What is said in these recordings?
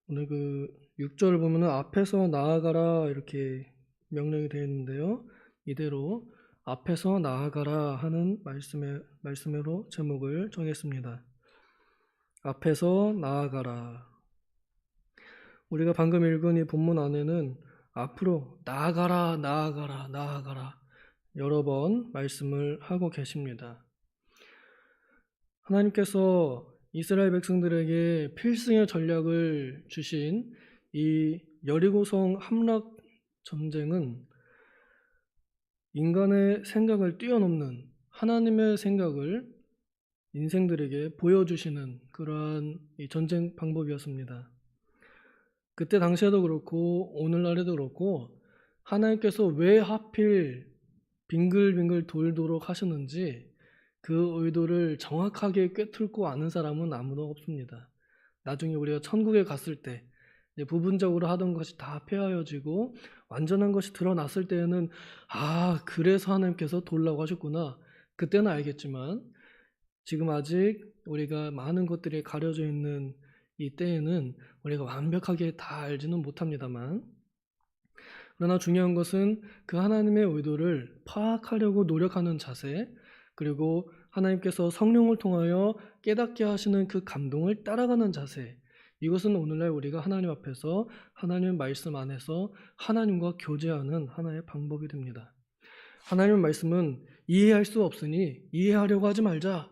오늘 그 6절 보면은 앞에서 나아가라 이렇게 명령이 되어 있는데요. 이대로 앞에서 나아가라 하는 말씀으로 제목을 정했습니다. 앞에서 나아가라. 우리가 방금 읽은 이 본문 안에는 앞으로 나아가라, 나아가라, 나아가라 여러 번 말씀을 하고 계십니다. 하나님께서 이스라엘 백성들에게 필승의 전략을 주신 이 여리고성 함락 전쟁은 인간의 생각을 뛰어넘는 하나님의 생각을 인생들에게 보여주시는 그러한 이 전쟁 방법이었습니다. 그때 당시에도 그렇고 오늘날에도 그렇고 하나님께서 왜 하필 빙글빙글 돌도록 하셨는지 그 의도를 정확하게 꿰뚫고 아는 사람은 아무도 없습니다. 나중에 우리가 천국에 갔을 때 이제 부분적으로 하던 것이 다 폐하여지고 완전한 것이 드러났을 때에는 그래서 하나님께서 돌라고 하셨구나. 그때는 알겠지만 지금 아직 우리가 많은 것들이 가려져 있는 이 때에는 우리가 완벽하게 다 알지는 못합니다만, 그러나 중요한 것은 그 하나님의 의도를 파악하려고 노력하는 자세, 그리고 하나님께서 성령을 통하여 깨닫게 하시는 그 감동을 따라가는 자세, 이것은 오늘날 우리가 하나님 앞에서 하나님의 말씀 안에서 하나님과 교제하는 하나의 방법이 됩니다. 하나님의 말씀은 이해할 수 없으니 이해하려고 하지 말자.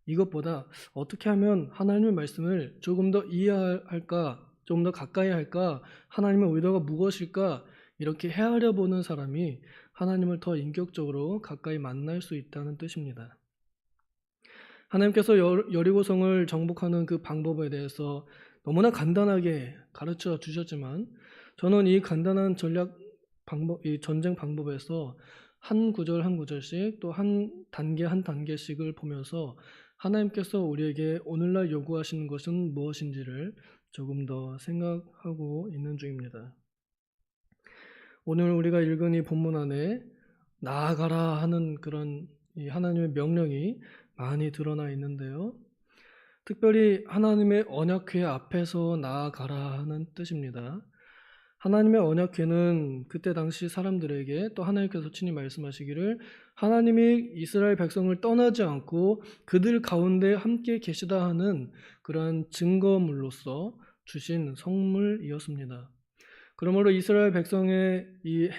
이것보다 어떻게 하면 하나님의 말씀을 조금 더 이해할까, 조금 더 가까이 할까, 하나님의 의도가 무엇일까, 이렇게 헤아려 보는 사람이 하나님을 더 인격적으로 가까이 만날 수 있다는 뜻입니다. 하나님께서 여리고성을 정복하는 그 방법에 대해서 너무나 간단하게 가르쳐 주셨지만, 저는 이 간단한 이 전쟁 방법에서 한 구절 한 구절씩 또 한 단계 한 단계씩을 보면서 하나님께서 우리에게 오늘날 요구하시는 것은 무엇인지를 조금 더 생각하고 있는 중입니다. 오늘 우리가 읽은 이 본문 안에 나아가라 하는 그런 이 하나님의 명령이 많이 드러나 있는데요. 특별히 하나님의 언약궤 앞에서 나아가라 하는 뜻입니다. 하나님의 언약궤는 그때 당시 사람들에게 또 하나님께서 친히 말씀하시기를 하나님이 이스라엘 백성을 떠나지 않고 그들 가운데 함께 계시다 하는 그러한 증거물로서 주신 성물이었습니다. 그러므로 이스라엘 백성의 이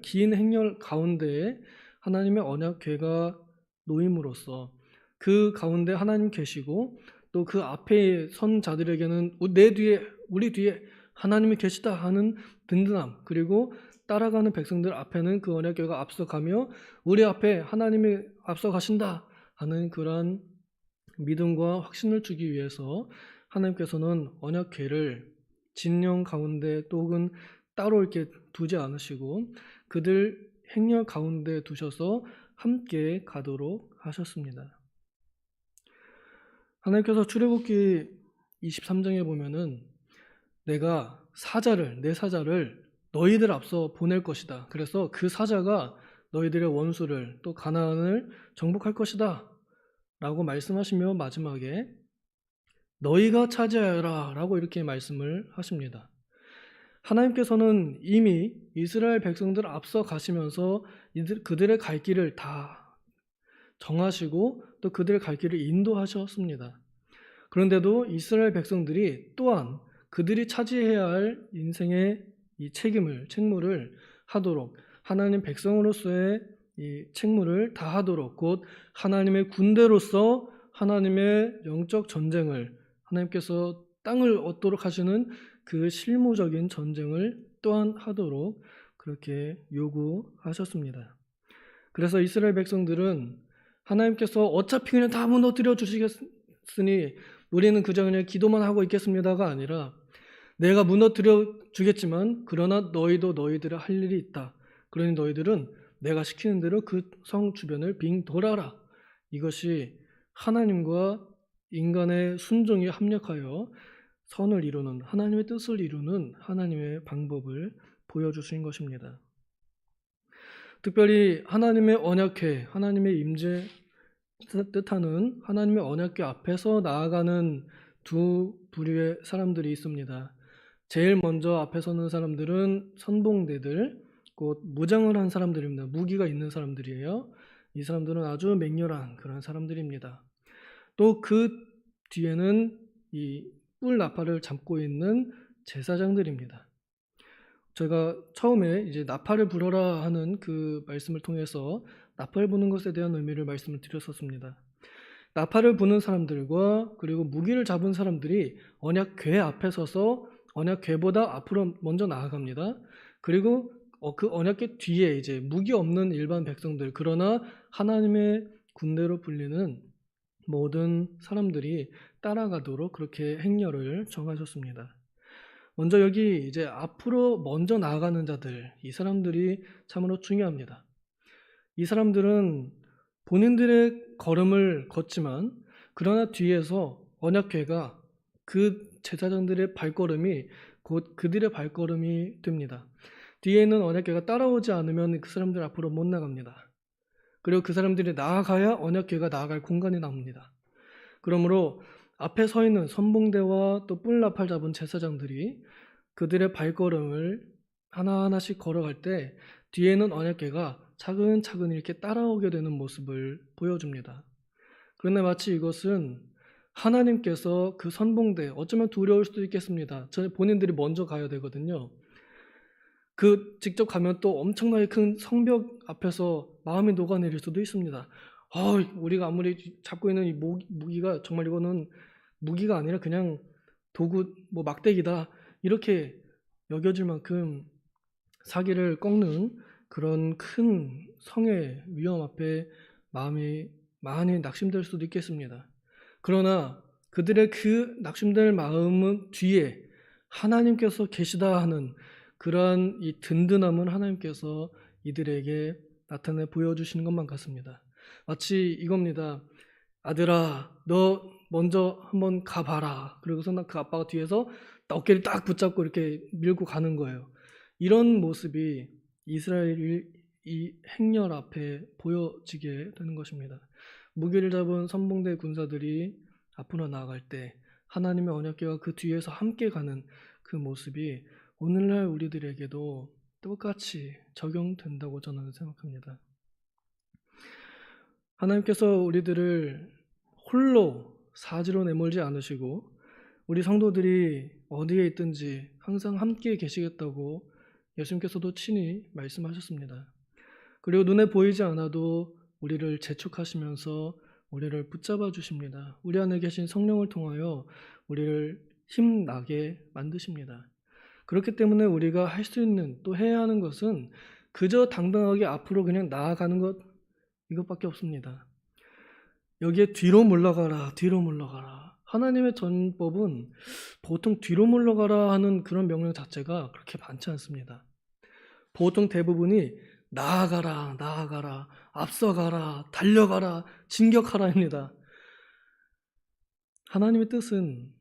긴 행렬 가운데에 하나님의 언약궤가 놓임으로써 그 가운데 하나님 계시고 또 그 앞에 선 자들에게는 우리 뒤에 하나님이 계시다 하는 든든함, 그리고 따라가는 백성들 앞에는 그 언약궤가 앞서가며 우리 앞에 하나님이 앞서가신다 하는 그러한 믿음과 확신을 주기 위해서 하나님께서는 언약궤를 진영 가운데 또 혹은 따로 이렇게 두지 않으시고 그들 행렬 가운데 두셔서 함께 가도록 하셨습니다. 하나님께서 출애굽기 23장에 보면은 내가 내 사자를 너희들 앞서 보낼 것이다. 그래서 그 사자가 너희들의 원수를 또 가나안을 정복할 것이다 라고 말씀하시며 마지막에 너희가 차지하여라 라고 이렇게 말씀을 하십니다. 하나님께서는 이미 이스라엘 백성들 앞서 가시면서 그들의 갈 길을 다 정하시고 또 그들의 갈 길을 인도하셨습니다. 그런데도 이스라엘 백성들이 또한 그들이 차지해야 할 인생의 이 책무를 하도록 하나님 백성으로서의 이 책무를 다하도록 곧 하나님의 군대로서 하나님의 영적 전쟁을 하나님께서 땅을 얻도록 하시는 그 실무적인 전쟁을 또한 하도록 그렇게 요구하셨습니다. 그래서 이스라엘 백성들은 하나님께서 어차피 그냥 다 무너뜨려 주시겠으니 우리는 그저 그냥 기도만 하고 있겠습니다가 아니라 내가 무너뜨려 주겠지만 그러나 너희도 너희들의 할 일이 있다. 그러니 너희들은 내가 시키는 대로 그 성 주변을 빙 돌아라. 이것이 하나님과 인간의 순종이 합력하여 선을 이루는 하나님의 뜻을 이루는 하나님의 방법을 보여주신 것입니다. 특별히 하나님의 언약궤, 하나님의 임재 뜻하는 하나님의 언약궤 앞에서 나아가는 두 부류의 사람들이 있습니다. 제일 먼저 앞에 서는 사람들은 선봉대들, 곧 무장을 한 사람들입니다. 무기가 있는 사람들이에요. 이 사람들은 아주 맹렬한 그런 사람들입니다. 또 그 뒤에는 이 뿔 나팔을 잡고 있는 제사장들입니다. 제가 처음에 이제 나팔을 불어라 하는 그 말씀을 통해서 나팔 부는 것에 대한 의미를 말씀을 드렸었습니다. 나팔을 부는 사람들과 그리고 무기를 잡은 사람들이 언약궤 앞에 서서 언약궤보다 앞으로 먼저 나아갑니다. 그리고 그 언약궤 뒤에 이제 무기 없는 일반 백성들, 그러나 하나님의 군대로 불리는 모든 사람들이 따라가도록 그렇게 행렬을 정하셨습니다. 먼저 여기 이제 앞으로 먼저 나아가는 자들, 이 사람들이 참으로 중요합니다. 이 사람들은 본인들의 걸음을 걷지만 그러나 뒤에서 언약궤가 그 제사장들의 발걸음이 곧 그들의 발걸음이 됩니다. 뒤에 있는 언약궤가 따라오지 않으면 그 사람들 앞으로 못 나갑니다. 그리고 그 사람들이 나아가야 언약궤가 나아갈 공간이 나옵니다. 그러므로 앞에 서 있는 선봉대와 또 뿔나팔 잡은 제사장들이 그들의 발걸음을 하나하나씩 걸어갈 때 뒤에는 언약궤가 차근차근 이렇게 따라오게 되는 모습을 보여줍니다. 그런데 마치 이것은 하나님께서 그 선봉대, 어쩌면 두려울 수도 있겠습니다. 본인들이 먼저 가야 되거든요. 그 직접 가면 또 엄청나게 큰 성벽 앞에서 마음이 녹아내릴 수도 있습니다. 우리가 아무리 잡고 있는 이 무기가 정말 이거는 무기가 아니라 그냥 도구, 막대기다, 이렇게 여겨질 만큼 사기를 꺾는 그런 큰 성의 위험 앞에 마음이 많이 낙심될 수도 있겠습니다. 그러나 그들의 그 낙심될 마음은 뒤에 하나님께서 계시다 하는 그러한 이 든든함은 하나님께서 이들에게 나타내 보여주시는 것만 같습니다. 마치 이겁니다. 아들아, 너 먼저 한번 가봐라. 그러고서 그 아빠가 뒤에서 어깨를 딱 붙잡고 이렇게 밀고 가는 거예요. 이런 모습이 이스라엘 이 행렬 앞에 보여지게 되는 것입니다. 무기를 잡은 선봉대 군사들이 앞으로 나아갈 때 하나님의 언약궤와 그 뒤에서 함께 가는 그 모습이 오늘날 우리들에게도 똑같이 적용된다고 저는 생각합니다. 하나님께서 우리들을 홀로 사지로 내몰지 않으시고 우리 성도들이 어디에 있든지 항상 함께 계시겠다고 예수님께서도 친히 말씀하셨습니다. 그리고 눈에 보이지 않아도 우리를 재촉하시면서 우리를 붙잡아 주십니다. 우리 안에 계신 성령을 통하여 우리를 힘나게 만드십니다. 그렇기 때문에 우리가 할 수 있는, 또 해야 하는 것은 그저 당당하게 앞으로 그냥 나아가는 것, 이것밖에 없습니다. 여기에 뒤로 물러가라, 뒤로 물러가라. 하나님의 전법은 보통 뒤로 물러가라 하는 그런 명령 자체가 그렇게 많지 않습니다. 보통 대부분이 나아가라, 나아가라, 앞서가라, 달려가라, 진격하라입니다. 하나님의 뜻은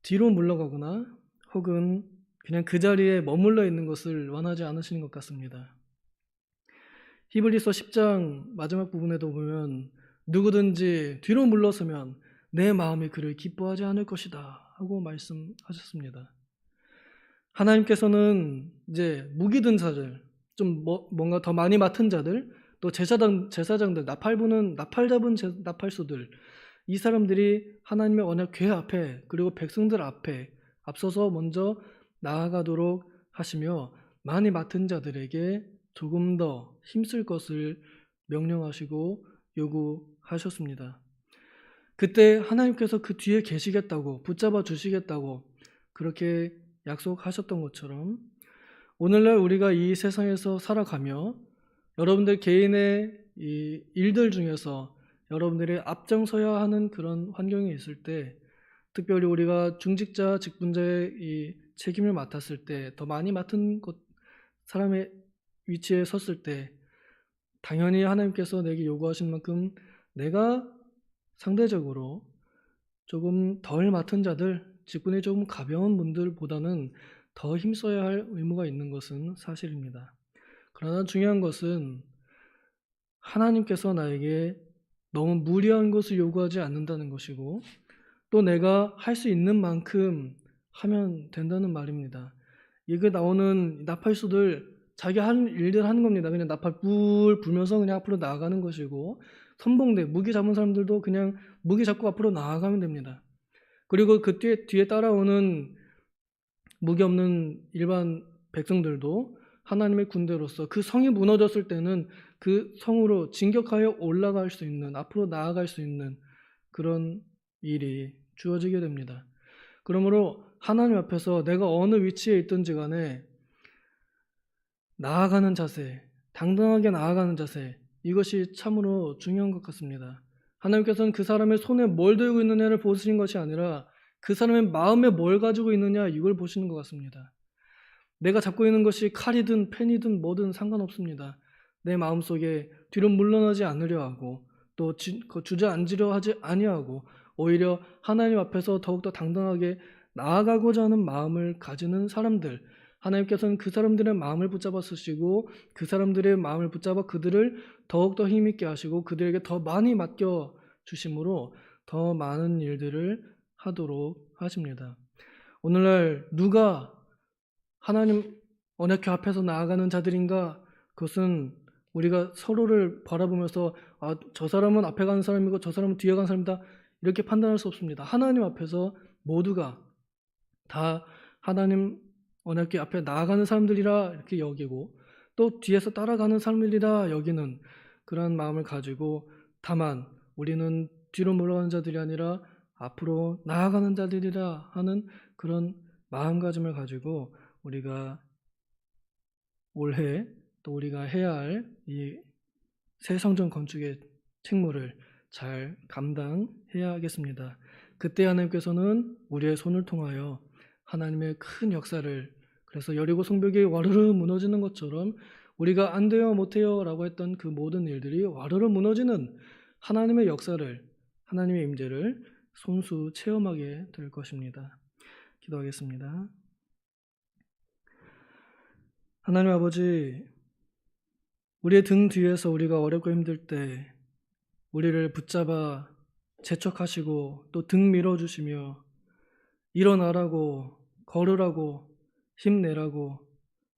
뒤로 물러가거나 혹은 그냥 그 자리에 머물러 있는 것을 원하지 않으시는 것 같습니다. 히브리서 10장 마지막 부분에도 보면 누구든지 뒤로 물러서면 내 마음이 그를 기뻐하지 않을 것이다 하고 말씀하셨습니다. 하나님께서는 이제 무기 든 자들, 좀 뭔가 더 많이 맡은 자들, 또 제사장들, 나팔 잡은 나팔수들, 이 사람들이 하나님의 언약궤 앞에 그리고 백성들 앞에 앞서서 먼저 나아가도록 하시며 많이 맡은 자들에게 조금 더 힘쓸 것을 명령하시고 요구하셨습니다. 그때 하나님께서 그 뒤에 계시겠다고, 붙잡아 주시겠다고 그렇게 약속하셨던 것처럼 오늘날 우리가 이 세상에서 살아가며 여러분들 개인의 이 일들 중에서 여러분들이 앞장서야 하는 그런 환경이 있을 때, 특별히 우리가 중직자, 직분자의 이 책임을 맡았을 때, 더 많이 맡은 사람의 위치에 섰을 때 당연히 하나님께서 내게 요구하신 만큼 내가 상대적으로 조금 덜 맡은 자들, 직분이 조금 가벼운 분들보다는 더 힘써야 할 의무가 있는 것은 사실입니다. 그러나 중요한 것은 하나님께서 나에게 너무 무리한 것을 요구하지 않는다는 것이고, 또 내가 할 수 있는 만큼 하면 된다는 말입니다. 이게 나오는 나팔수들 자기 한 일들 하는 겁니다. 그냥 나팔 뿔 불면서 그냥 앞으로 나아가는 것이고, 선봉대 무기 잡은 사람들도 그냥 무기 잡고 앞으로 나아가면 됩니다. 그리고 그 뒤에 따라오는 무기 없는 일반 백성들도 하나님의 군대로서 그 성이 무너졌을 때는 그 성으로 진격하여 올라갈 수 있는, 앞으로 나아갈 수 있는 그런 일이 주어지게 됩니다. 그러므로 하나님 앞에서 내가 어느 위치에 있든지 간에 나아가는 자세, 당당하게 나아가는 자세, 이것이 참으로 중요한 것 같습니다. 하나님께서는 그 사람의 손에 뭘 들고 있느냐를 보시는 것이 아니라 그 사람의 마음에 뭘 가지고 있느냐, 이걸 보시는 것 같습니다. 내가 잡고 있는 것이 칼이든 펜이든 뭐든 상관없습니다. 내 마음속에 뒤로 물러나지 않으려 하고 또 주저앉으려 하지 아니하고 오히려 하나님 앞에서 더욱더 당당하게 나아가고자 하는 마음을 가지는 사람들, 하나님께서는 그 사람들의 마음을 붙잡아 쓰시고 그 사람들의 마음을 붙잡아 그들을 더욱더 힘있게 하시고 그들에게 더 많이 맡겨 주심으로 더 많은 일들을 하도록 하십니다. 오늘날 누가 하나님 언약궤 앞에서 나아가는 자들인가? 그것은 우리가 서로를 바라보면서 저 사람은 앞에 가는 사람이고 저 사람은 뒤에 가는 사람이다, 이렇게 판단할 수 없습니다. 하나님 앞에서 모두가 다 하나님 언약궤 앞에 나아가는 사람들이라 이렇게 여기고 또 뒤에서 따라가는 사람들이라 여기는 그러한 마음을 가지고, 다만 우리는 뒤로 물러가는 자들이 아니라 앞으로 나아가는 자들이라 하는 그런 마음가짐을 가지고 우리가 올해 또 우리가 해야 할 이 새 성전 건축의 책무를 잘 감당해야 하겠습니다. 그때 하나님께서는 우리의 손을 통하여 하나님의 큰 역사를, 그래서 여리고 성벽이 와르르 무너지는 것처럼 우리가 안 돼요 못해요 라고 했던 그 모든 일들이 와르르 무너지는 하나님의 역사를, 하나님의 임재를 손수 체험하게 될 것입니다. 기도하겠습니다. 하나님 아버지, 우리의 등 뒤에서 우리가 어렵고 힘들 때 우리를 붙잡아 재촉하시고 또 등 밀어주시며 일어나라고, 걸으라고, 힘내라고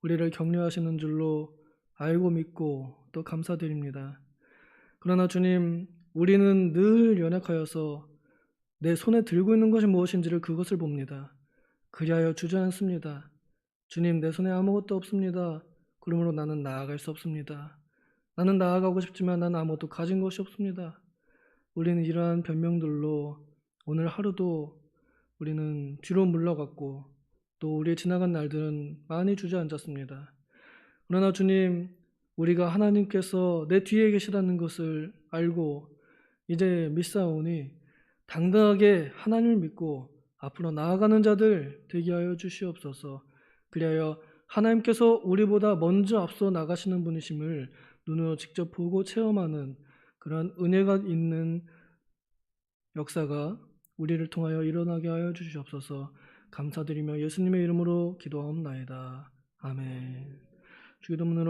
우리를 격려하시는 줄로 알고 믿고 또 감사드립니다. 그러나 주님, 우리는 늘 연약하여서 내 손에 들고 있는 것이 무엇인지를 그것을 봅니다. 그리하여 주저앉습니다. 주님, 내 손에 아무것도 없습니다. 그러므로 나는 나아갈 수 없습니다. 나는 나아가고 싶지만 나는 아무것도 가진 것이 없습니다. 우리는 이러한 변명들로 오늘 하루도 우리는 뒤로 물러갔고 또 우리의 지나간 날들은 많이 주저앉았습니다. 그러나 주님, 우리가 하나님께서 내 뒤에 계시다는 것을 알고 이제 믿사오니 당당하게 하나님을 믿고 앞으로 나아가는 자들 되게 하여 주시옵소서. 그리하여 하나님께서 우리보다 먼저 앞서 나가시는 분이심을 눈으로 직접 보고 체험하는 그런 은혜가 있는 역사가 우리를 통하여 일어나게 하여 주시옵소서. 감사드리며 예수님의 이름으로 기도하옵나이다. 아멘. 주기도문으로